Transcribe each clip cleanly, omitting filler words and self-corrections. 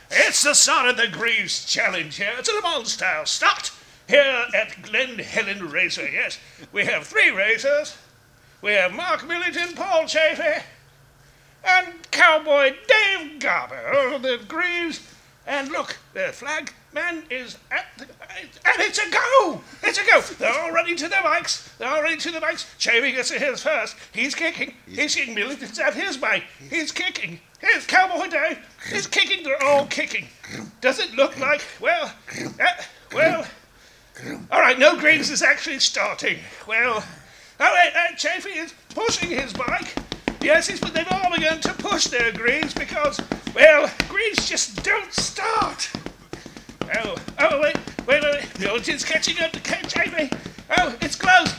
It's the start of the Greaves Challenge here. It's a Le Mans style start here at Glen Helen Racer. Yes, we have 3 racers. We have Mark Millington, Paul Chaffee, and Cowboy Dave Garber of the Greaves. And look, the flag man is at the... And it's a go! It's a go! They're all running to their bikes. They're all running to the bikes. Chaffee gets to his first. He's kicking. He's kicking. Millington's at his bike. He's kicking. Here's Cowboy Dave. He's kicking. They're all kicking. Does it look like... Well... All right, no Greaves is actually starting. Well... All right, Chaffee is pushing his bike. Yes, but they've all begun to push their Greaves because, well, Greaves just don't start. Wait. Millington's catching up to Chaffee. Oh, it's close.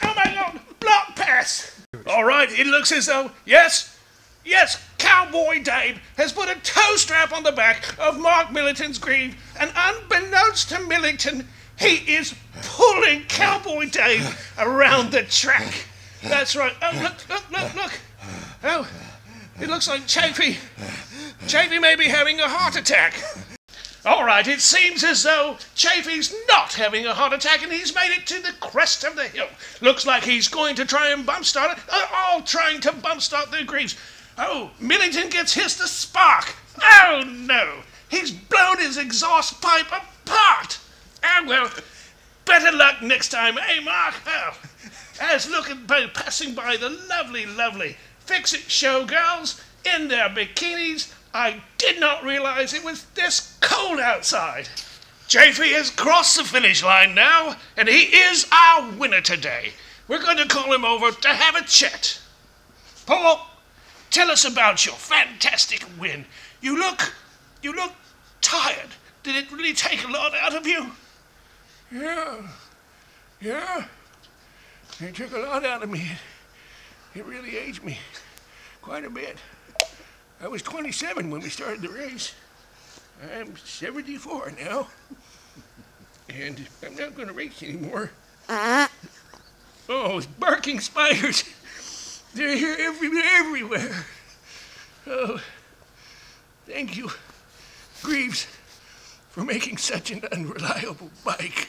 Oh, my God. Block pass. All right, it looks as though, yes, Cowboy Dave has put a toe strap on the back of Mark Millington's Greave, and unbeknownst to Millington, he is pulling Cowboy Dave around the track. That's right. Oh, look. Oh, it looks like Chaffee may be having a heart attack. All right, it seems as though Chaffee's not having a heart attack and he's made it to the crest of the hill. Looks like he's going to try and bump start it. They're all trying to bump start their Greaves. Oh, Millington gets hissed a spark. Oh, no. He's blown his exhaust pipe apart. Oh, well, better luck next time, eh, Mark? Oh, as passing by the lovely Fix-It showgirls in their bikinis, I did not realize it was this cold outside. Chaffee has crossed the finish line now, and he is our winner today. We're going to call him over to have a chat. Paul, tell us about your fantastic win. You look tired. Did it really take a lot out of you? Yeah. It took a lot out of me. It really aged me quite a bit. I was 27 when we started the race. I'm 74 now. And I'm not going to race anymore. Oh, barking spiders. They're here everywhere. Oh, thank you, Greaves, for making such an unreliable bike.